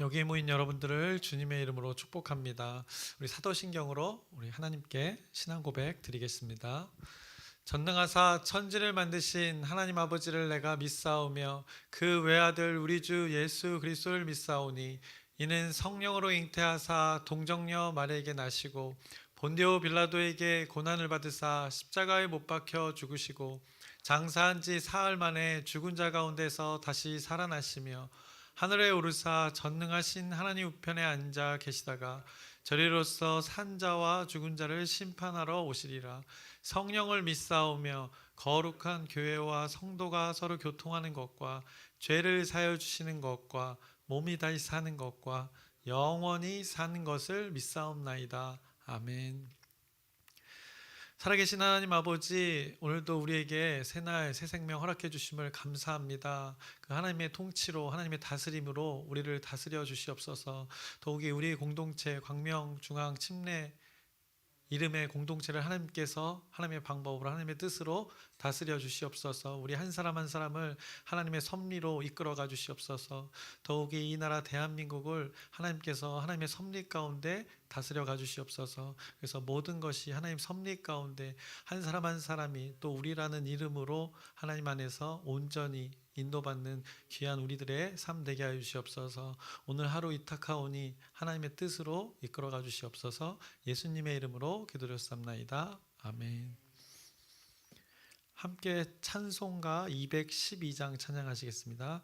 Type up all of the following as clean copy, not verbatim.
여기에 모인 여러분들을 주님의 이름으로 축복합니다. 우리 사도신경으로 우리 하나님께 신앙 고백 드리겠습니다. 전능하사 천지를 만드신 하나님 아버지를 내가 믿사오며 그 외아들 우리 주 예수 그리스도를 믿사오니 이는 성령으로 잉태하사 동정녀 마리아에게 나시고 본디오 빌라도에게 고난을 받으사 십자가에 못 박혀 죽으시고 장사한 지 사흘 만에 죽은 자 가운데서 다시 살아나시며 하늘에 오르사 전능하신 하나님 우편에 앉아 계시다가 저리로서 산 자와 죽은 자를 심판하러 오시리라. 성령을 믿사오며 거룩한 교회와 성도가 서로 교통하는 것과 죄를 사여 주시는 것과 몸이 다시 사는 것과 영원히 사는 것을 믿사옵나이다. 아멘. 살아계신 하나님 아버지, 오늘도 우리에게 새날 새 생명 허락해 주심을 감사합니다. 그 하나님의 통치로, 하나님의 다스림으로 우리를 다스려 주시옵소서. 더욱이 우리 공동체 광명 중앙 침례 이름의 공동체를 하나님께서 하나님의 방법으로 하나님의 뜻으로 다스려 주시옵소서. 우리 한 사람 한 사람을 하나님의 섭리로 이끌어가 주시옵소서. 더욱이 이 나라 대한민국을 하나님께서 하나님의 섭리 가운데 다스려 가 주시옵소서. 그래서 모든 것이 하나님 섭리 가운데 한 사람 한 사람이 또 우리라는 이름으로 하나님 안에서 온전히 인도받는 귀한 우리들의 삶 되게 하여 주시옵소서. 오늘 하루 위탁하오니 하나님의 뜻으로 이끌어가 주시옵소서. 예수님의 이름으로 기도드렸사옵나이다. 아멘. 함께 찬송가 212장 찬양하시겠습니다.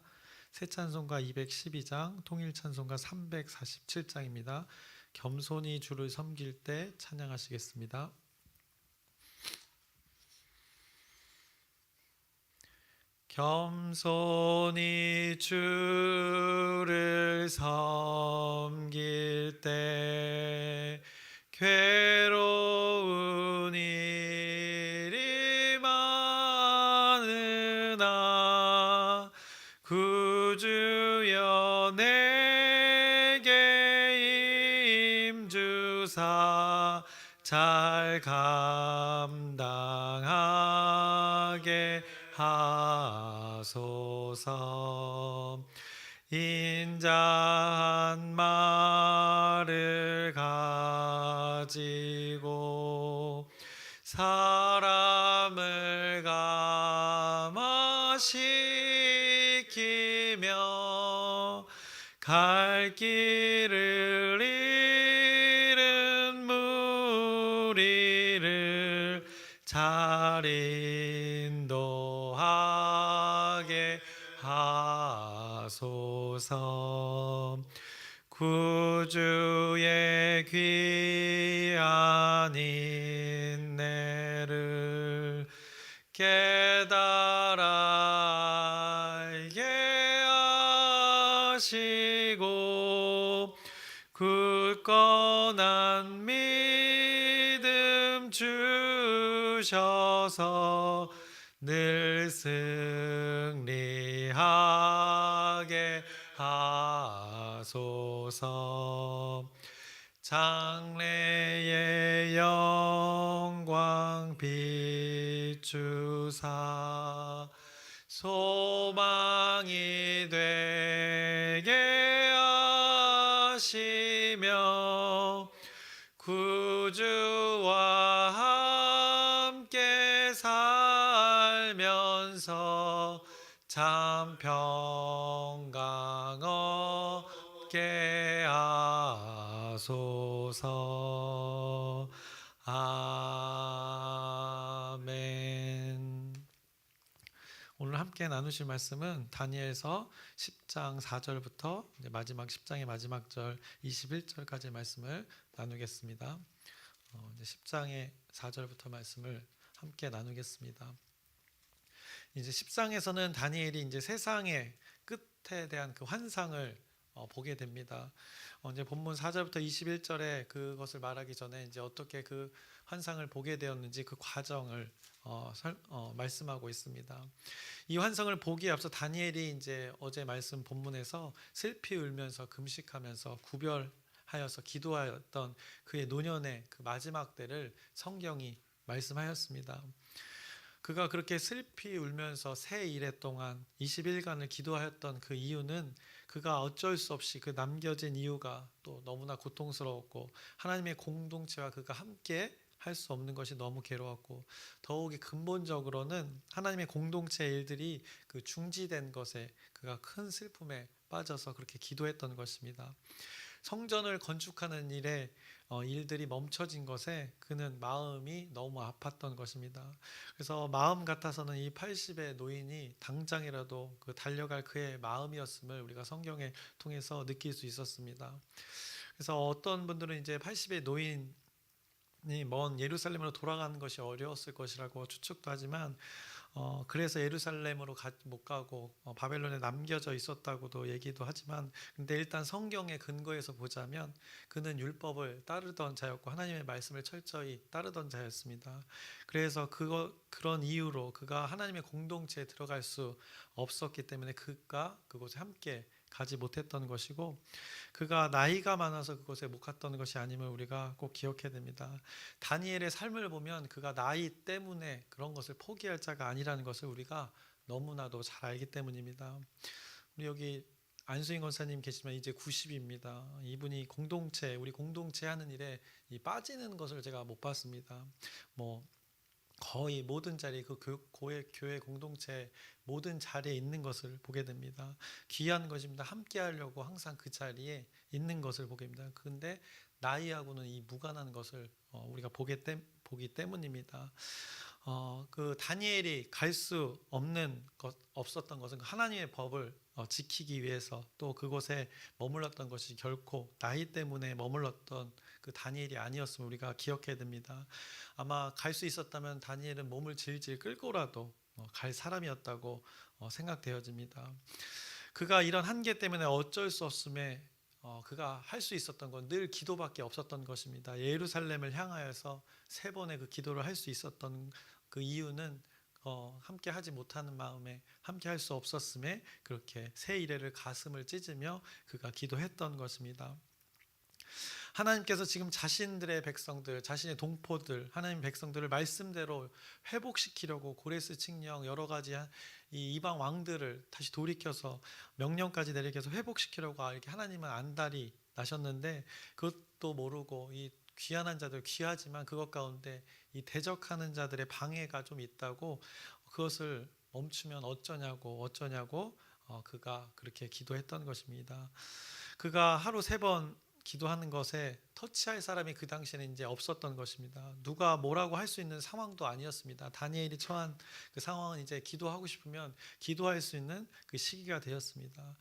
새 찬송가 212장, 통일 찬송가 347장입니다. 겸손히 주를 섬길 때 찬양하시겠습니다. 겸손히 주를 섬길 때 괴로운 일이 많으나 구주여 내게 임주사 잘 감당하게 하소서. 인자한 말을 가지고 사람을 감화시키며 갈 길을 잃은 무리를 잘 인도하게 하소서. 구주의 귀한 인내를 깨달아 알게 하시고 굳건한 믿음 주셔서 늘 승리하게 하소서. 장래의 영광 비추사 소망이 되게 하시며 구주와 함께 살면서 참 평강 얻게 하소서. 아멘. 오늘 함께 나누실 말씀은 다니엘서 10장 4절부터 마지막 10장의 마지막 절 21절까지의 말씀을 나누겠습니다. 이제 10장의 4절부터 말씀을 함께 나누겠습니다. 이제 10장에서는 다니엘이 이제 세상의 끝에 대한 그 환상을 보게 됩니다. 이제 본문 4절부터 21절에 그것을 말하기 전에 이제 어떻게 그 환상을 보게 되었는지 그 과정을 말씀하고 있습니다. 이 환상을 보기에 앞서 다니엘이 이제 어제 말씀 본문에서 슬피 울면서 금식하면서 구별하여서 기도하였던 그의 노년의 그 마지막 때를 성경이 말씀하였습니다. 그가 그렇게 슬피 울면서 새 일해 동안 20일간을 기도하였던 그 이유는 그가 어쩔 수 없이 그 남겨진 이유가 또 너무나 고통스러웠고, 하나님의 공동체와 그가 함께 할 수 없는 것이 너무 괴로웠고, 더욱이 근본적으로는 하나님의 공동체 일들이 그 중지된 것에 그가 큰 슬픔에 빠져서 그렇게 기도했던 것입니다. 성전을 건축하는 일들이 멈춰진 것에 그는 마음이 너무 아팠던 것입니다. 그래서 마음 같아서는 이 80의 노인이 당장이라도 그 달려갈 그의 마음이었음을 우리가 성경에 통해서 느낄 수 있었습니다. 그래서 어떤 분들은 이제 80의 노인이 먼 예루살렘으로 돌아가는 것이 어려웠을 것이라고 추측도 하지만, 그래서 예루살렘으로 못 가고 바벨론에 남겨져 있었다고도 얘기도 하지만, 근데 일단 성경의 근거에서 보자면 그는 율법을 따르던 자였고 하나님의 말씀을 철저히 따르던 자였습니다. 그래서 그런 이유로 그가 하나님의 공동체에 들어갈 수 없었기 때문에 그가 그곳에 함께 가지 못했던 것이고, 그가 나이가 많아서 그곳에 못 갔던 것이 아님을 우리가 꼭 기억해야 됩니다. 다니엘의 삶을 보면 그가 나이 때문에 그런 것을 포기할 자가 아니라는 것을 우리가 너무나도 잘 알기 때문입니다. 우리 여기 안수인 권사님 계시지만 이제 90입니다. 이분이 우리 공동체 하는 일에 빠지는 것을 제가 못 봤습니다. 뭐 거의 모든 자리, 그 교회 공동체 모든 자리에 있는 것을 보게 됩니다. 귀한 것입니다. 함께 하려고 항상 그 자리에 있는 것을 보게 됩니다. 그런데 나이하고는 이 무관한 것을 우리가 보기 때문입니다. 그 다니엘이 갈 수 없었던 것은 하나님의 법을 지키기 위해서, 또 그곳에 머물렀던 것이 결코 나이 때문에 머물렀던 그 다니엘이 아니었음을 우리가 기억해야 됩니다. 아마 갈 수 있었다면 다니엘은 몸을 질질 끌고라도 갈 사람이었다고 생각되어집니다. 그가 이런 한계 때문에 어쩔 수 없음에 그가 할 수 있었던 건 늘 기도밖에 없었던 것입니다. 예루살렘을 향하여서 3번의 그 기도를 할 수 있었던 그 이유는 함께 하지 못하는 마음에 함께 할 수 없었음에 그렇게 새 이래를 가슴을 찢으며 그가 기도했던 것입니다. 하나님께서 지금 자신들의 백성들, 자신의 동포들, 하나님 백성들을 말씀대로 회복시키려고 고레스 칙령 여러 가지 이 이방 왕들을 다시 돌이켜서 명령까지 내리켜서 회복시키려고 이렇게 하나님은 안달이 나셨는데, 그것도 모르고 이 귀한 자들, 귀하지만 그것 가운데 이 대적하는 자들의 방해가 좀 있다고 그것을 멈추면 어쩌냐고 그가 그렇게 기도했던 것입니다. 그가 하루 3번 기도하는 것에 터치할 사람이 그 당시에는 이제 없었던 것입니다. 누가 뭐라고 할 수 있는 상황도 아니었습니다. 다니엘이 처한 그 상황은 이제 기도하고 싶으면 기도할 수 있는 그 시기가 되었습니다.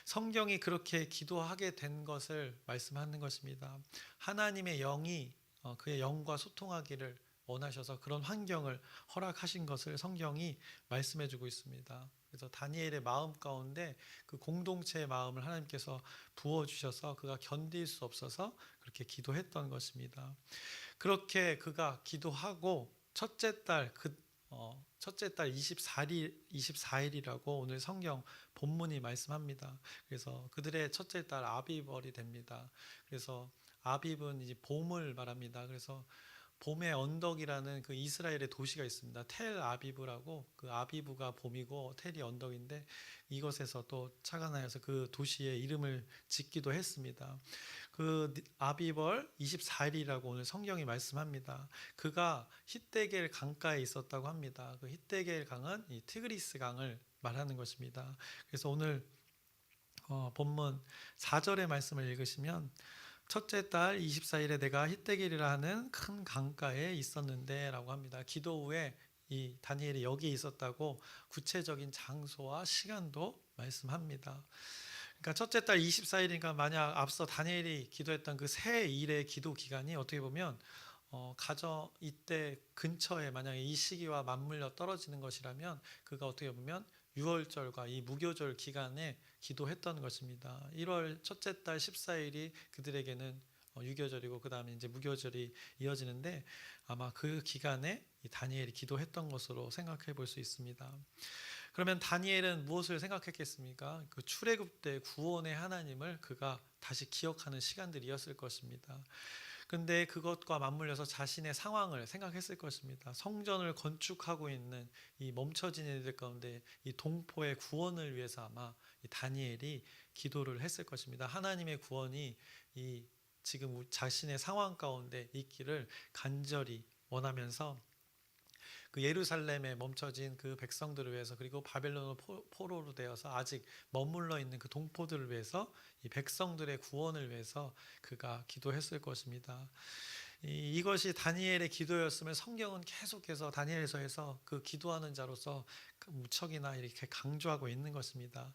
성경이 그렇게 기도하게 된 것을 말씀하는 것입니다. 하나님의 영이 그의 영과 소통하기를 원하셔서 그런 환경을 허락하신 것을 성경이 말씀해주고 있습니다. 그래서 다니엘의 마음 가운데 그 공동체의 마음을 하나님께서 부어주셔서 그가 견딜 수 없어서 그렇게 기도했던 것입니다. 그렇게 그가 기도하고 첫째 달 24일이라고 오늘 성경 본문이 말씀합니다. 그래서 그들의 첫째 달 아비벌이 됩니다. 그래서 아빕은 이제 봄을 말합니다. 그래서 봄의 언덕이라는 그 이스라엘의 도시가 있습니다. 텔 아비브라고, 그 아비브가 봄이고 텔이 언덕인데 이것에서 또 착안하여서 그 도시의 이름을 짓기도 했습니다. 그 아비벌 24일이라고 오늘 성경이 말씀합니다. 그가 히데겔 강가에 있었다고 합니다. 그 히데겔 강은 이 티그리스 강을 말하는 것입니다. 그래서 오늘 본문 4절의 말씀을 읽으시면, 첫째 달 24일에 내가 히데겔이라 하는 큰 강가에 있었는데 라고 합니다. 기도 후에 이 다니엘이 여기에 있었다고 구체적인 장소와 시간도 말씀합니다. 그러니까 첫째 달 24일이니까 만약 앞서 다니엘이 기도했던 그 새 일의 기도 기간이 어떻게 보면 이때 근처에 만약에 이 시기와 맞물려 떨어지는 것이라면 그가 어떻게 보면 6월절과 이 무교절 기간에 기도했던 것입니다. 1월 첫째 달 14일이 그들에게는 유교절이고 그 다음에 이제 무교절이 이어지는데, 아마 그 기간에 이 다니엘이 기도했던 것으로 생각해 볼 수 있습니다. 그러면 다니엘은 무엇을 생각했겠습니까? 그 출애굽 때 구원의 하나님을 그가 다시 기억하는 시간들이었을 것입니다. 근데 그것과 맞물려서 자신의 상황을 생각했을 것입니다. 성전을 건축하고 있는 이 멈춰진 일들 가운데 이 동포의 구원을 위해서 아마 이 다니엘이 기도를 했을 것입니다. 하나님의 구원이 이 지금 자신의 상황 가운데 있기를 간절히 원하면서 그 예루살렘에 멈춰진 그 백성들을 위해서, 그리고 바벨론 포로로 되어서 아직 머물러 있는 그 동포들을 위해서, 이 백성들의 구원을 위해서 그가 기도했을 것입니다. 이것이 다니엘의 기도였으면 성경은 계속해서 다니엘서에서 그 기도하는 자로서 무척이나 이렇게 강조하고 있는 것입니다.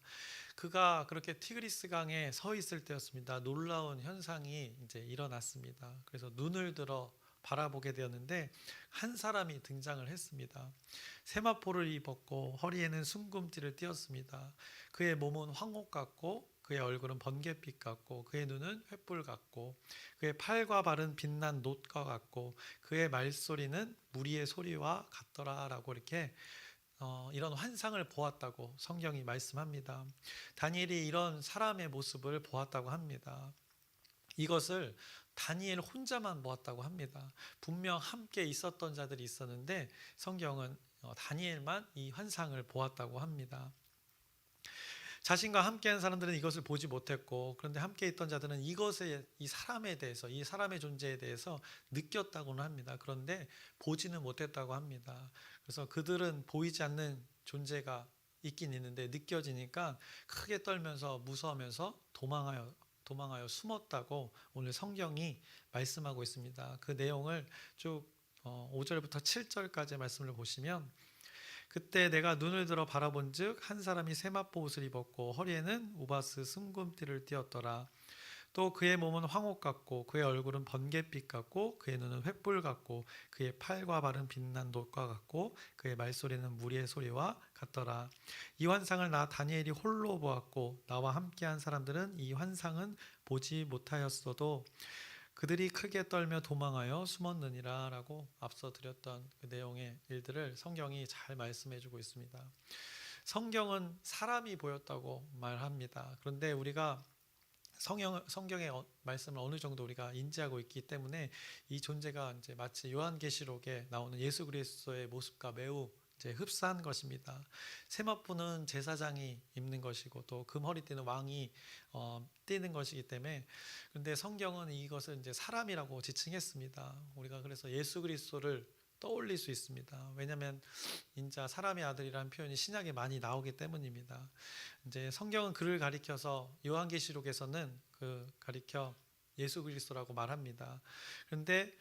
그가 그렇게 티그리스 강에 서 있을 때였습니다. 놀라운 현상이 이제 일어났습니다. 그래서 눈을 들어 바라보게 되었는데 한 사람이 등장을 했습니다. 세마포를 입었고 허리에는 순금띠를 띠었습니다. 그의 몸은 황옥 같고 그의 얼굴은 번갯빛 같고 그의 눈은 횃불 같고 그의 팔과 발은 빛난 놋과 같고 그의 말소리는 무리의 소리와 같더라 라고 이렇게 이런 환상을 보았다고 성경이 말씀합니다. 다니엘이 이런 사람의 모습을 보았다고 합니다. 이것을 다니엘 혼자만 보았다고 합니다. 분명 함께 있었던 자들이 있었는데 성경은 다니엘만 이 환상을 보았다고 합니다. 자신과 함께한 사람들은 이것을 보지 못했고, 그런데 함께 있던 자들은 이것에, 이 사람에 대해서, 이 사람의 존재에 대해서 느꼈다고는 합니다. 그런데 보지는 못했다고 합니다. 그래서 그들은 보이지 않는 존재가 있긴 있는데 느껴지니까 크게 떨면서 무서우면서 도망하여 숨었다고 오늘 성경이 말씀하고 있습니다. 그 내용을 쭉 5절부터 7절까지 말씀을 보시면, 그때 내가 눈을 들어 바라본즉 한 사람이 세마포 옷을 입었고 허리에는 우바스 순금띠를 띠었더라. 또 그의 몸은 황옥 같고 그의 얼굴은 번갯빛 같고 그의 눈은 횃불 같고 그의 팔과 발은 빛난 놋과 같고 그의 말소리는 무리의 소리와 같더라. 이 환상을 나 다니엘이 홀로 보았고 나와 함께한 사람들은 이 환상은 보지 못하였어도 그들이 크게 떨며 도망하여 숨었느니라 라고 앞서 드렸던 그 내용의 일들을 성경이 잘 말씀해 주고 있습니다. 성경은 사람이 보였다고 말합니다. 그런데 우리가 성경의 말씀을 어느 정도 우리가 인지하고 있기 때문에 이 존재가 이제 마치 요한계시록에 나오는 예수 그리스도의 모습과 매우 이제 흡사한 것입니다. 세마포는 제사장이 입는 것이고 또 금허리띠는 왕이 띠는 것이기 때문에, 그런데 성경은 이것을 이제 사람이라고 지칭했습니다. 우리가 그래서 예수 그리스도를 떠올릴 수 있습니다. 왜냐하면 인자 사람의 아들이라는 표현이 신약에 많이 나오기 때문입니다. 이제 성경은 그를 가리켜서 요한계시록에서는 그 가리켜 예수 그리스도라고 말합니다. 그런데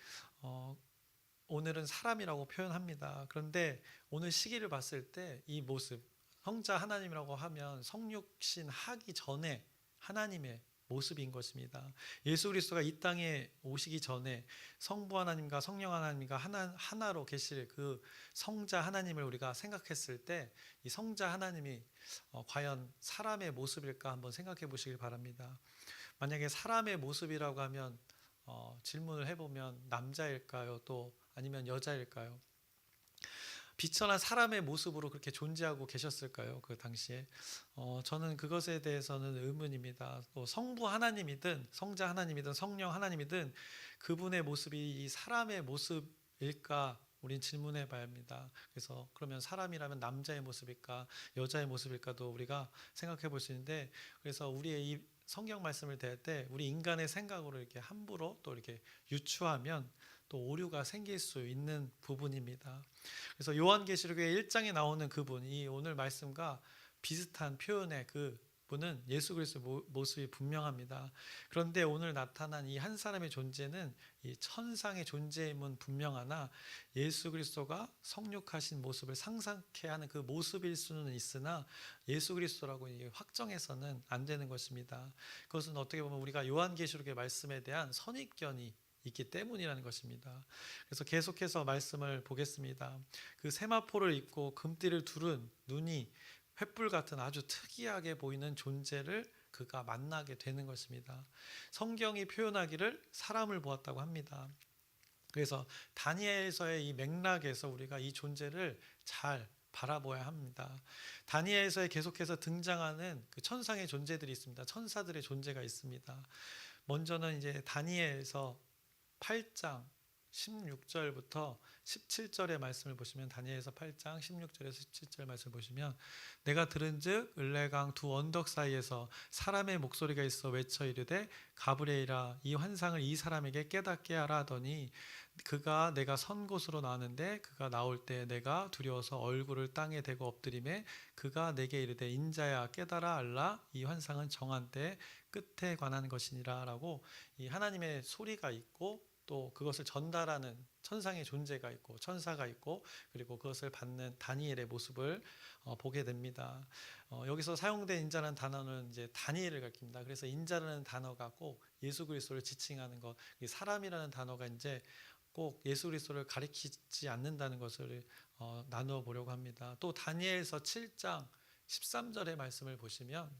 오늘은 사람이라고 표현합니다. 그런데 오늘 시기를 봤을 때 이 모습, 성자 하나님이라고 하면 성육신 하기 전에 하나님의 모습인 것입니다. 예수 그리스도가 이 땅에 오시기 전에 성부 하나님과 성령 하나님과 하나로 계실 그 성자 하나님을 우리가 생각했을 때 이 성자 하나님이 과연 사람의 모습일까 한번 생각해 보시길 바랍니다. 만약에 사람의 모습이라고 하면 질문을 해보면 남자일까요? 또 아니면 여자일까요? 비천한 사람의 모습으로 그렇게 존재하고 계셨을까요? 그 당시에 저는 그것에 대해서는 의문입니다. 또 성부 하나님이든 성자 하나님이든 성령 하나님이든 그분의 모습이 이 사람의 모습일까 우린 질문해 봐야 합니다. 그래서 그러면 사람이라면 남자의 모습일까 여자의 모습일까도 우리가 생각해 볼 수 있는데, 그래서 우리의 이 성경 말씀을 대할 때 우리 인간의 생각으로 이렇게 함부로 또 이렇게 유추하면 또 오류가 생길 수 있는 부분입니다. 그래서 요한계시록의 1장에 나오는 그분, 이 오늘 말씀과 비슷한 표현의 그 분은 예수 그리스도의 모습이 분명합니다. 그런데 오늘 나타난 이 한 사람의 존재는 이 천상의 존재임은 분명하나 예수 그리스도가 성육하신 모습을 상상케 하는 그 모습일 수는 있으나 예수 그리스도라고 확정해서는 안 되는 것입니다. 그것은 어떻게 보면 우리가 요한계시록의 말씀에 대한 선입견이 있기 때문이라는 것입니다. 그래서 계속해서 말씀을 보겠습니다. 그 세마포를 입고 금띠를 두른 눈이 횃불 같은 아주 특이하게 보이는 존재를 그가 만나게 되는 것입니다. 성경이 표현하기를 사람을 보았다고 합니다. 그래서 다니엘서의 이 맥락에서 우리가 이 존재를 잘 바라보아야 합니다. 다니엘서에 계속해서 등장하는 그 천상의 존재들이 있습니다. 천사들의 존재가 있습니다. 먼저는 이제 다니엘서 8장 16절부터 17절의 말씀을 보시면 다니엘서 8장 16절에서 17절 말씀을 보시면 내가 들은즉 을레강 두 언덕 사이에서 사람의 목소리가 있어 외쳐 이르되 가브리엘아 이 환상을 이 사람에게 깨닫게 하라 하더니 그가 내가 선 곳으로 나왔는데 그가 나올 때 내가 두려워서 얼굴을 땅에 대고 엎드리매 그가 내게 이르되 인자야 깨달아 알라 이 환상은 정한 때 끝에 관한 것이니라 라고 이 하나님의 소리가 있고 또 그것을 전달하는 천상의 존재가 있고 천사가 있고 그리고 그것을 받는 다니엘의 모습을 보게 됩니다. 여기서 사용된 인자라는 단어는 이제 다니엘을 가리킵니다. 그래서 인자라는 단어가 꼭 예수 그리스도를 지칭하는 것, 사람이라는 단어가 이제 꼭 예수 그리스도를 가리키지 않는다는 것을 나누어 보려고 합니다. 또 다니엘서 7장 13절의 말씀을 보시면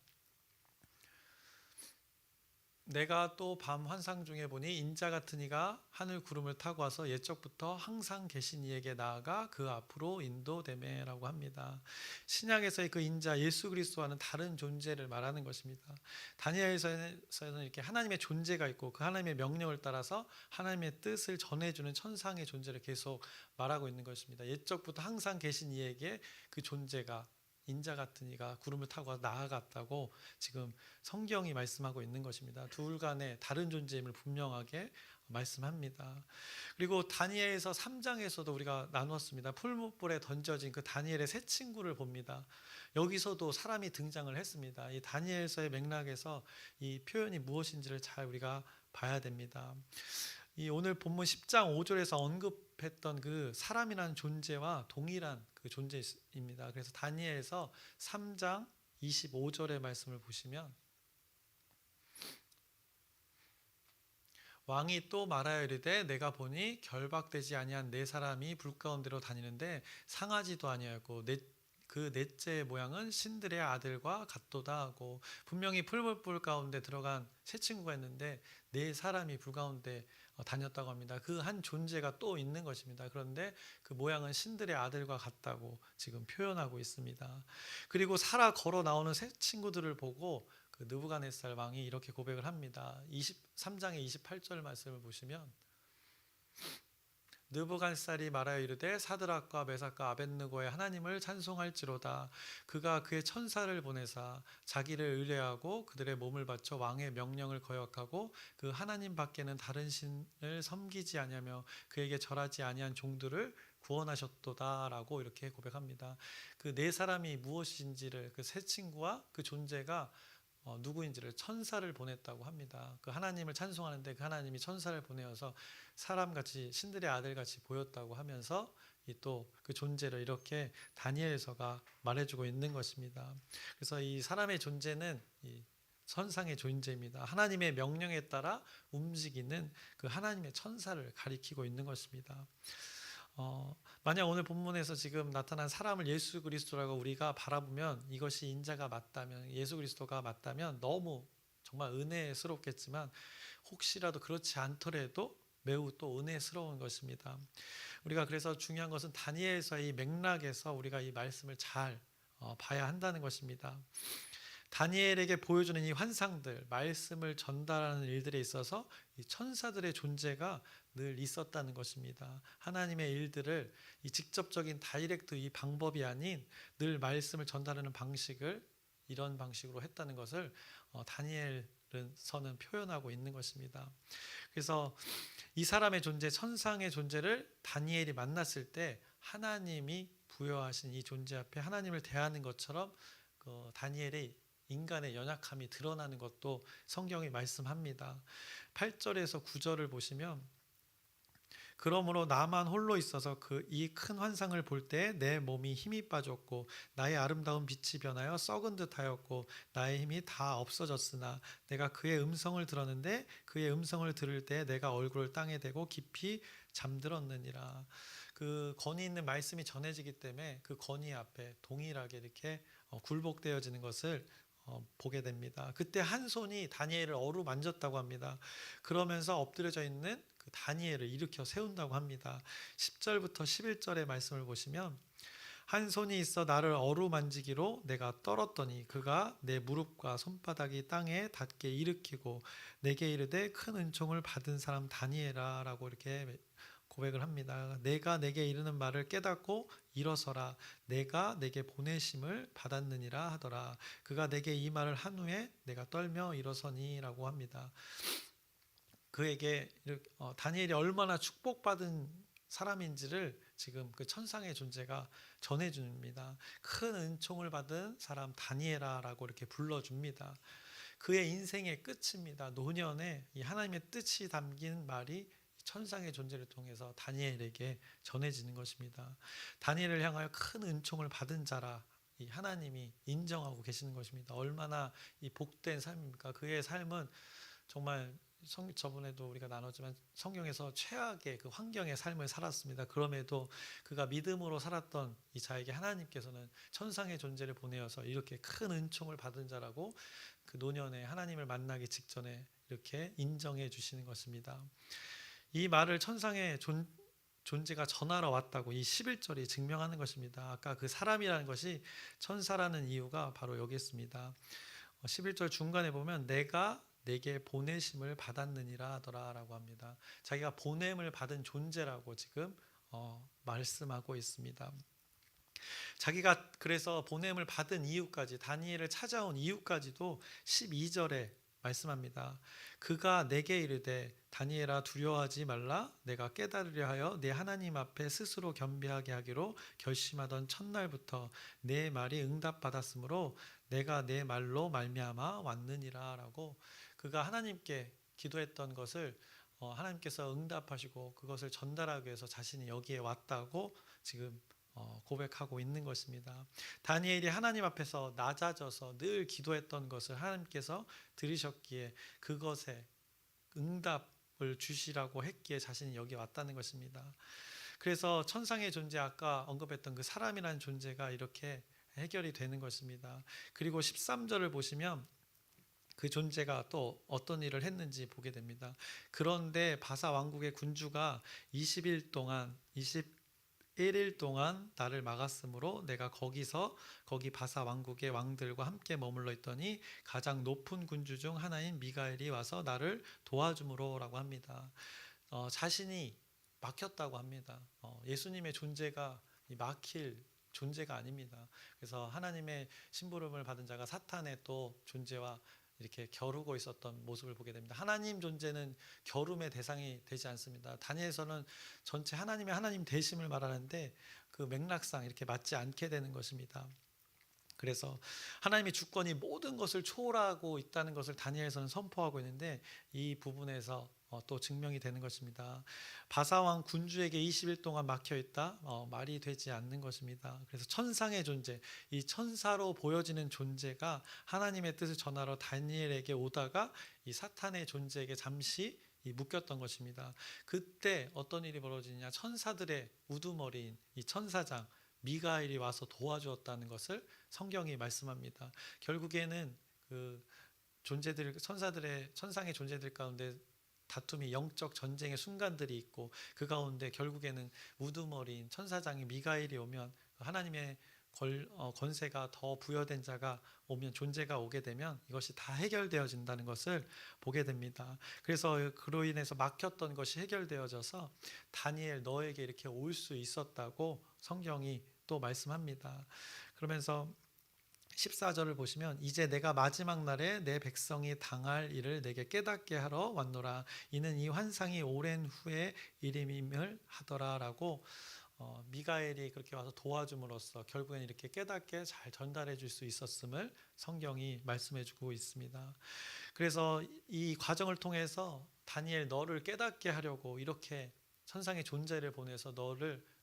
내가 또 밤 환상 중에 보니 인자 같은 이가 하늘 구름을 타고 와서 옛적부터 항상 계신 이에게 나아가 그 앞으로 인도되매라고 합니다. 신약에서의 그 인자 예수 그리스도와는 다른 존재를 말하는 것입니다. 다니엘서에는 이렇게 하나님의 존재가 있고 그 하나님의 명령을 따라서 하나님의 뜻을 전해주는 천상의 존재를 계속 말하고 있는 것입니다. 옛적부터 항상 계신 이에게 그 존재가 인자 같은 이가 구름을 타고 나아갔다고 지금 성경이 말씀하고 있는 것입니다. 둘 간의 다른 존재임을 분명하게 말씀합니다. 그리고 다니엘서 3장에서도 우리가 나누었습니다. 풀무불에 던져진 그 다니엘의 세 친구를 봅니다. 여기서도 사람이 등장을 했습니다. 이 다니엘서의 맥락에서 이 표현이 무엇인지를 잘 우리가 봐야 됩니다. 이 오늘 본문 10장 5절에서 언급했던 그 사람이라는 존재와 동일한 그 존재입니다. 그래서 다니엘서 3장 25절의 말씀을 보시면 왕이 또 말하여 이르되 내가 보니 결박되지 아니한 네 사람이 불 가운데로 다니는데 상하지도 아니하였고 그 넷째의 모양은 신들의 아들과 같도다 하고 분명히 풀무불 가운데 들어간 세 친구가 있는데 네 사람이 불 가운데 다녔다고 합니다. 그 한 존재가 또 있는 것입니다. 그런데 그 모양은 신들의 아들과 같다고 지금 표현하고 있습니다. 그리고 살아 걸어 나오는 세 친구들을 보고 그 느부갓네살 왕이 이렇게 고백을 합니다. 23장의 28절 말씀을 보시면 느부갓네살이 말하여 이르되 사드락과 메삭과 아벳느고의 하나님을 찬송할지로다. 그가 그의 천사를 보내사 자기를 의뢰하고 그들의 몸을 바쳐 왕의 명령을 거역하고 그 하나님 밖에는 다른 신을 섬기지 아니하며 그에게 절하지 아니한 종들을 구원하셨도다라고 이렇게 고백합니다. 그 네 사람이 무엇인지를 그 세 친구와 그 존재가 누구인지를 천사를 보냈다고 합니다. 그 하나님을 찬송하는데 그 하나님이 천사를 보내어서 사람같이 신들의 아들같이 보였다고 하면서 또 그 존재를 이렇게 다니엘서가 말해주고 있는 것입니다. 그래서 이 사람의 존재는 이 천상의 존재입니다. 하나님의 명령에 따라 움직이는 그 하나님의 천사를 가리키고 있는 것입니다. 만약 오늘 본문에서 지금 나타난 사람을 예수 그리스도라고 우리가 바라보면 이것이 인자가 맞다면 예수 그리스도가 맞다면 너무 정말 은혜스럽겠지만 혹시라도 그렇지 않더라도 매우 또 은혜스러운 것입니다. 우리가 그래서 중요한 것은 다니엘서의 맥락에서 우리가 이 말씀을 잘 봐야 한다는 것입니다. 다니엘에게 보여주는 이 환상들, 말씀을 전달하는 일들에 있어서 이 천사들의 존재가 늘 있었다는 것입니다. 하나님의 일들을 이 직접적인 다이렉트 이 방법이 아닌 늘 말씀을 전달하는 방식을 이런 방식으로 했다는 것을 다니엘서는 표현하고 있는 것입니다. 그래서 이 사람의 존재, 천상의 존재를 다니엘이 만났을 때 하나님이 부여하신 이 존재 앞에 하나님을 대하는 것처럼 다니엘의 인간의 연약함이 드러나는 것도 성경이 말씀합니다. 8절에서 9절을 보시면 그러므로 나만 홀로 있어서 이 큰 환상을 볼 때 내 몸이 힘이 빠졌고 나의 아름다운 빛이 변하여 썩은 듯하였고 나의 힘이 다 없어졌으나 내가 그의 음성을 들었는데 그의 음성을 들을 때 내가 얼굴을 땅에 대고 깊이 잠들었느니라. 그 권위 있는 말씀이 전해지기 때문에 그 권위 앞에 동일하게 이렇게 굴복되어지는 것을 보게 됩니다. 그때 한 손이 다니엘을 어루만졌다고 합니다. 그러면서 엎드려져 있는 그 다니엘을 일으켜 세운다고 합니다. 10절부터 11절의 말씀을 보시면 한 손이 있어 나를 어루만지기로 내가 떨었더니 그가 내 무릎과 손바닥이 땅에 닿게 일으키고 내게 이르되 큰 은총을 받은 사람 다니엘아 라고 이렇게 고백을 합니다. 내가 내게 이르는 말을 깨닫고 일어서라. 내가 내게 보내심을 받았느니라 하더라. 그가 내게 이 말을 한 후에 내가 떨며 일어서니라고 합니다. 그에게 다니엘이 얼마나 축복받은 사람인지를 지금 그 천상의 존재가 전해줍니다. 큰 은총을 받은 사람 다니엘아라고 이렇게 불러줍니다. 그의 인생의 끝입니다. 노년에 이 하나님의 뜻이 담긴 말이 천상의 존재를 통해서 다니엘에게 전해지는 것입니다. 다니엘을 향하여 큰 은총을 받은 자라 이 하나님이 인정하고 계시는 것입니다. 얼마나 이 복된 삶입니까? 그의 삶은 정말 저번에도 우리가 나눴지만 성경에서 최악의 그 환경의 삶을 살았습니다. 그럼에도 그가 믿음으로 살았던 이 자에게 하나님께서는 천상의 존재를 보내어서 이렇게 큰 은총을 받은 자라고 그 노년에 하나님을 만나기 직전에 이렇게 인정해 주시는 것입니다. 이 말을 천상의 존재가 전하러 왔다고 이 11절이 증명하는 것입니다. 아까 그 사람이라는 것이 천사라는 이유가 바로 여기 있습니다. 11절 중간에 보면 내가 내게 보내심을 받았느니라 하더라 라고 합니다. 자기가 보냄을 받은 존재라고 지금 말씀하고 있습니다. 자기가 그래서 보냄을 받은 이유까지, 다니엘을 찾아온 이유까지도 12절에 말씀합니다. 그가 내게 이르되 다니엘아 두려워하지 말라. 내가 깨달으려 하여 내 하나님 앞에 스스로 겸비하게 하기로 결심하던 첫날부터 내 말이 응답받았으므로 내가 내 말로 말미암아 왔느니라 라고, 그가 하나님께 기도했던 것을 하나님께서 응답하시고 그것을 전달하기 위해서 자신이 여기에 왔다고 지금 고백하고 있는 것입니다. 다니엘이 하나님 앞에서 낮아져서 늘 기도했던 것을 하나님께서 들으셨기에 그것에 응답을 주시라고 했기에 자신이 여기 왔다는 것입니다. 그래서 천상의 존재, 아까 언급했던 그 사람이라는 존재가 이렇게 해결이 되는 것입니다. 그리고 13절을 보시면 그 존재가 또 어떤 일을 했는지 보게 됩니다. 그런데 바사 왕국의 군주가 21일 동안 나를 막았으므로 내가 거기 바사 왕국의 왕들과 함께 머물러 있더니 가장 높은 군주 중 하나인 미가엘이 와서 나를 도와주므로라고 합니다. 자신이 막혔다고 합니다. 예수님의 존재가 막힐 존재가 아닙니다. 그래서 하나님의 심부름을 받은 자가 사탄의 또 존재와 이렇게 겨루고 있었던 모습을 보게 됩니다. 하나님 존재는 겨룸의 대상이 되지 않습니다. 다니엘서는 전체 하나님의 하나님 되심을 말하는데 그 맥락상 이렇게 맞지 않게 되는 것입니다. 그래서 하나님의 주권이 모든 것을 초월하고 있다는 것을 다니엘서는 선포하고 있는데 이 부분에서 또 증명이 되는 것입니다. 바사왕 군주에게 20일 동안 막혀 있다, 말이 되지 않는 것입니다. 그래서 천상의 존재, 이 천사로 보여지는 존재가 하나님의 뜻을 전하러 다니엘에게 오다가 이 사탄의 존재에게 잠시 묶였던 것입니다. 그때 어떤 일이 벌어지냐, 천사들의 우두머리인 이 천사장 미가엘이 와서 도와주었다는 것을 성경이 말씀합니다. 결국에는 그 존재들, 천상의 존재들 가운데 다툼이, 영적 전쟁의 순간들이 있고 그 가운데 결국에는 우두머리인 천사장인 미가엘이 오면 하나님의 권세가 더 부여된 자가 오면, 존재가 오게 되면 이것이 다 해결되어진다는 것을 보게 됩니다. 그래서 그로 인해서 막혔던 것이 해결되어져서 다니엘 너에게 이렇게 올 수 있었다고 성경이 또 말씀합니다. 그러면서 14절을 보시면 이제 내가 마지막 날에 내 백성이 당할 일을 내게 깨닫게 하러 왔노라. 이는 이 환상이 오랜 후의 일임을 하더라라고 미가엘이 그렇게 와서 도와줌으로써 결국엔 이렇게 깨닫게 잘 전달해 줄 수 있었음을 성경이 말씀해 주고 있습니다. 그래서 이 과정을 통해서 다니엘 너를 깨닫게 하려고 이렇게 천상의 존재를 보내서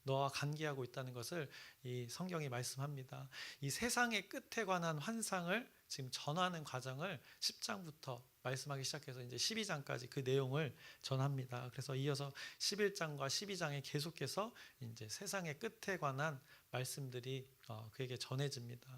너와 관계하고 있다는 것을 이 성경이 말씀합니다. 이 세상의 끝에 관한 환상을 지금 전하는 과정을 10장부터 말씀하기 시작해서 이제 12장까지 그 내용을 전합니다. 그래서 이어서 11장과 12장에 계속해서 이제 세상의 끝에 관한 말씀들이 그에게 전해집니다.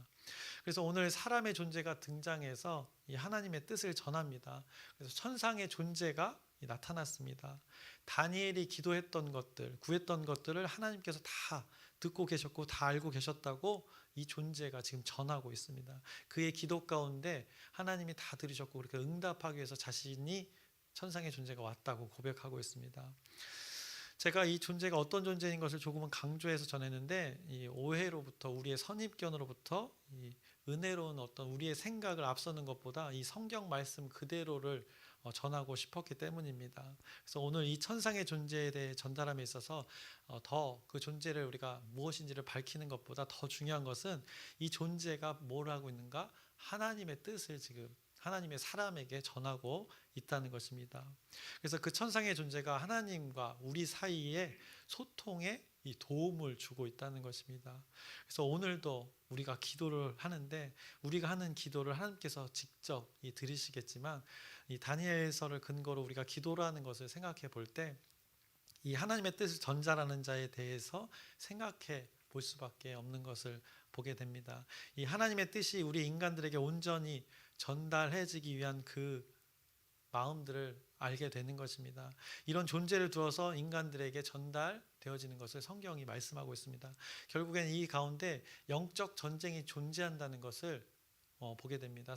그래서 오늘 사람의 존재가 등장해서 이 하나님의 뜻을 전합니다. 그래서 천상의 존재가 나타났습니다. 다니엘이 기도했던 것들, 구했던 것들을 하나님께서 다 듣고 계셨고 다 알고 계셨다고 이 존재가 지금 전하고 있습니다. 그의 기도 가운데 하나님이 다 들으셨고 그렇게 응답하기 위해서 자신이 천상의 존재가 왔다고 고백하고 있습니다. 제가 이 존재가 어떤 존재인 것을 조금은 강조해서 전했는데, 이 오해로부터, 우리의 선입견으로부터 이 은혜로운 어떤 우리의 생각을 앞서는 것보다 이 성경 말씀 그대로를 전하고 싶었기 때문입니다. 그래서 오늘 이 천상의 존재에 대해 전달함에 있어서 더 그 존재를 우리가 무엇인지를 밝히는 것보다 더 중요한 것은 이 존재가 뭘 하고 있는가, 하나님의 뜻을 지금 하나님의 사람에게 전하고 있다는 것입니다. 그래서 그 천상의 존재가 하나님과 우리 사이에 소통에 이 도움을 주고 있다는 것입니다. 그래서 오늘도 우리가 기도를 하는데, 우리가 하는 기도를 하나님께서 직접 들으시겠지만, 이 다니엘서를 근거로 우리가 기도를 하는 것을 생각해 볼 때 이 하나님의 뜻을 전달하는 자에 대해서 생각해 볼 수밖에 없는 것을 보게 됩니다. 이 하나님의 뜻이 우리 인간들에게 온전히 전달해지기 위한 그 마음들을 알게 되는 것입니다. 이런 존재를 두어서 인간들에게 전달되어지는 것을 성경이 말씀하고 있습니다. 결국엔 이 가운데 영적 전쟁이 존재한다는 것을 보게 됩니다.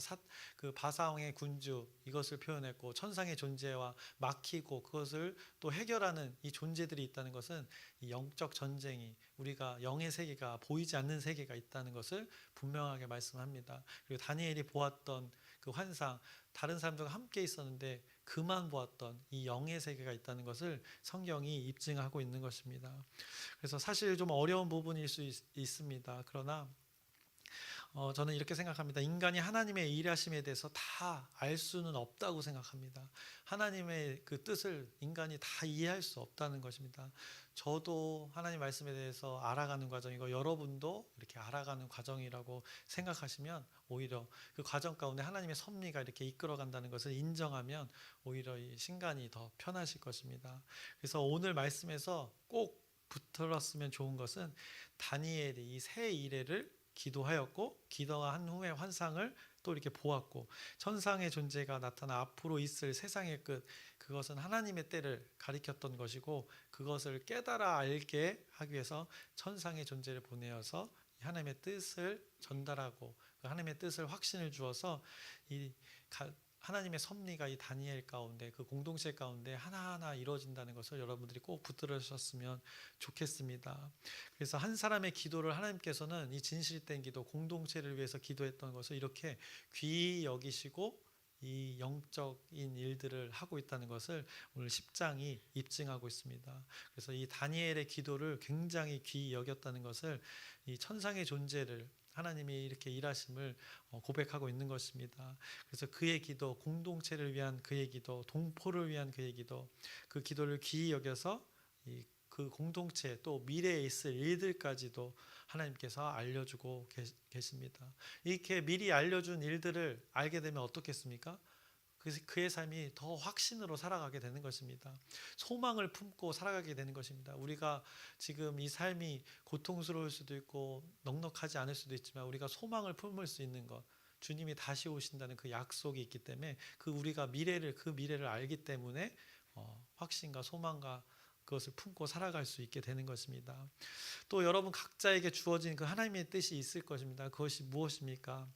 그 바사왕의 군주 이것을 표현했고, 천상의 존재와 막히고 그것을 또 해결하는 이 존재들이 있다는 것은 이 영적 전쟁이, 우리가 영의 세계가, 보이지 않는 세계가 있다는 것을 분명하게 말씀합니다. 그리고 다니엘이 보았던 그 환상, 다른 사람들과 함께 있었는데 그만 보았던 이 영의 세계가 있다는 것을 성경이 입증하고 있는 것입니다. 그래서 사실 좀 어려운 부분일 수 있습니다. 그러나 저는 이렇게 생각합니다. 인간이 하나님의 일하심에 대해서 다 알 수는 없다고 생각합니다. 하나님의 그 뜻을 인간이 다 이해할 수 없다는 것입니다. 저도 하나님 말씀에 대해서 알아가는 과정이고, 여러분도 이렇게 알아가는 과정이라고 생각하시면 오히려 그 과정 가운데 하나님의 섭리가 이렇게 이끌어간다는 것을 인정하면 오히려 이 신간이 더 편하실 것입니다. 그래서 오늘 말씀에서 꼭 붙들었으면 좋은 것은, 다니엘이 이 새 이래를 기도하였고, 기도한 후에 환상을 또 이렇게 보았고, 천상의 존재가 나타나 앞으로 있을 세상의 끝, 그것은 하나님의 때를 가리켰던 것이고, 그것을 깨달아 알게 하기 위해서 천상의 존재를 보내어서 하나님의 뜻을 전달하고, 그 하나님의 뜻을 확신을 주어서 이 하나님의 섭리가 이 다니엘 가운데, 그 공동체 가운데 하나하나 이루어진다는 것을 여러분들이 꼭 붙들으셨으면 좋겠습니다. 그래서 한 사람의 기도를 하나님께서는 이 진실된 기도, 공동체를 위해서 기도했던 것을 이렇게 귀히 여기시고 이 영적인 일들을 하고 있다는 것을 오늘 10장이 입증하고 있습니다. 그래서 이 다니엘의 기도를 굉장히 귀히 여겼다는 것을, 이 천상의 존재를 하나님이 이렇게 일하심을 고백하고 있는 것입니다. 그래서 그의 기도, 공동체를 위한 그의 기도, 동포를 위한 그의 기도, 그 기도를 귀히 여겨서 그 공동체, 또 미래에 있을 일들까지도 하나님께서 알려주고 계십니다. 이렇게 미리 알려준 일들을 알게 되면 어떻겠습니까? 그의 삶이 더 확신으로 살아가게 되는 것입니다. 소망을 품고 살아가게 되는 것입니다. 우리가 지금 이 삶이 고통스러울 수도 있고 넉넉하지 않을 수도 있지만, 우리가 소망을 품을 수 있는 것, 주님이 다시 오신다는 그 약속이 있기 때문에, 우리가 그 미래를 알기 때문에 확신과 소망과 그것을 품고 살아갈 수 있게 되는 것입니다. 또 여러분 각자에게 주어진 그 하나님의 뜻이 있을 것입니다. 그것이 무엇입니까?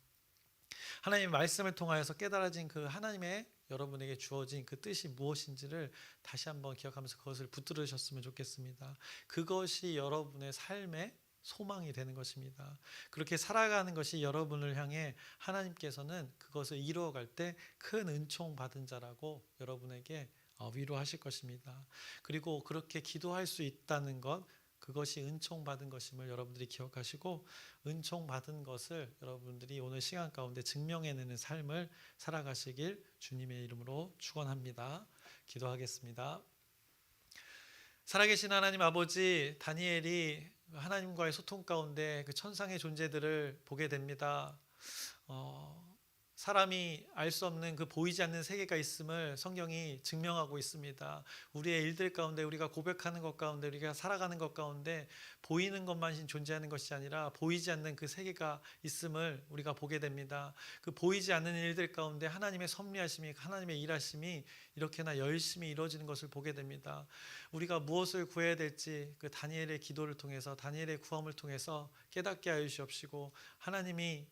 하나님의 말씀을 통하여서 깨달아진 그 하나님의 여러분에게 주어진 그 뜻이 무엇인지를 다시 한번 기억하면서 그것을 붙들으셨으면 좋겠습니다. 그것이 여러분의 삶의 소망이 되는 것입니다. 그렇게 살아가는 것이 여러분을 향해 하나님께서는 그것을 이루어갈 때 큰 은총 받은 자라고 여러분에게 위로하실 것입니다. 그리고 그렇게 기도할 수 있다는 것, 그것이 은총 받은 것임을 여러분들이 기억하시고, 은총 받은 것을 여러분들이 오늘 시간 가운데 증명해내는 삶을 살아가시길 주님의 이름으로 축원합니다. 기도하겠습니다. 살아계신 하나님 아버지, 다니엘이 하나님과의 소통 가운데 그 천상의 존재들을 보게 됩니다. 사람이 알 수 없는 그 보이지 않는 세계가 있음을 성경이 증명하고 있습니다. 우리의 일들 가운데, 우리가 고백하는 것 가운데, 우리가 살아가는 것 가운데 보이는 것만 존재하는 것이 아니라 보이지 않는 그 세계가 있음을 우리가 보게 됩니다. 그 보이지 않는 일들 가운데 하나님의 섭리하심이, 하나님의 일하심이 이렇게나 열심히 이루어지는 것을 보게 됩니다. 우리가 무엇을 구해야 될지 그 다니엘의 기도를 통해서, 다니엘의 구함을 통해서 깨닫게 하여 주시옵시고, 하나님이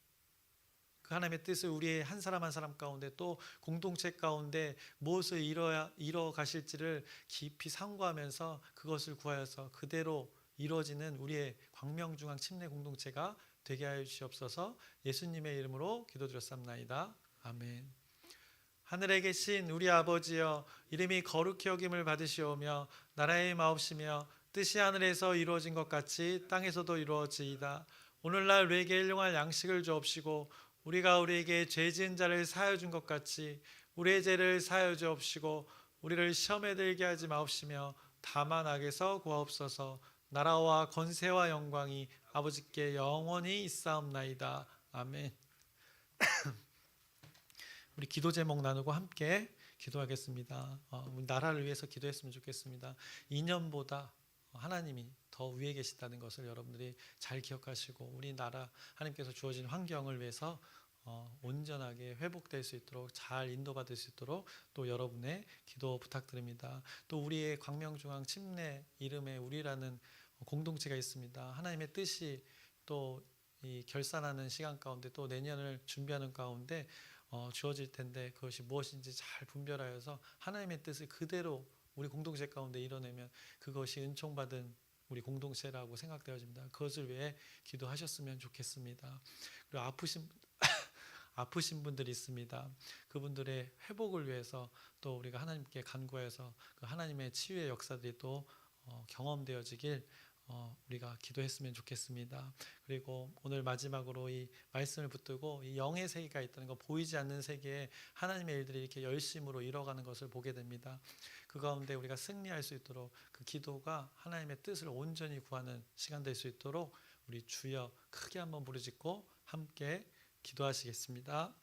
그 하나님의 뜻을 우리의 한 사람 한 사람 가운데 또 공동체 가운데 무엇을 이뤄 가실지를 깊이 상고하면서 그것을 구하여서 그대로 이루어지는 우리의 광명중앙 침례 공동체가 되게 하여 주시옵소서. 예수님의 이름으로 기도드렸사옵나이다. 아멘. 하늘에 계신 우리 아버지여, 이름이 거룩히 여김을 받으시오며 나라의 마옵시며 뜻이 하늘에서 이루어진 것 같이 땅에서도 이루어지이다. 오늘날 우리에게 일용할 양식을 주옵시고 우리가 우리에게 죄 지은 자를 사하여 준 것 같이 우리의 죄를 사하여 주옵시고 우리를 시험에 들게 하지 마옵시며 다만 악에서 구하옵소서. 나라와 권세와 영광이 아버지께 영원히 있사옵나이다. 아멘. 우리 기도 제목 나누고 함께 기도하겠습니다. 우리 나라를 위해서 기도했으면 좋겠습니다. 이념보다 하나님이 더 위에 계시다는 것을 여러분들이 잘 기억하시고 우리 나라 하나님께서 주어진 환경을 위해서 온전하게 회복될 수 있도록 잘 인도받을 수 있도록 또 여러분의 기도 부탁드립니다. 또 우리의 광명중앙 침례 이름에 우리라는 공동체가 있습니다. 하나님의 뜻이 또 이 결산하는 시간 가운데 또 내년을 준비하는 가운데 주어질 텐데 그것이 무엇인지 잘 분별하여서 하나님의 뜻을 그대로 우리 공동체 가운데 이뤄내면 그것이 은총받은 우리 공동체라고 생각되어집니다. 그것을 위해 기도하셨으면 좋겠습니다. 그리고 아프신 분들이 있습니다. 그분들의 회복을 위해서 또 우리가 하나님께 간구해서 그 하나님의 치유의 역사들이 또 경험되어지길 우리가 기도했으면 좋겠습니다. 그리고 오늘 마지막으로 이 말씀을 붙들고 이 영의 세계가 있다는 것, 보이지 않는 세계에 하나님의 일들이 이렇게 열심으로 이뤄가는 것을 보게 됩니다. 그 가운데 우리가 승리할 수 있도록 그 기도가 하나님의 뜻을 온전히 구하는 시간 될 수 있도록 우리 주여 크게 한번 부르짖고 함께 기도하시겠습니다.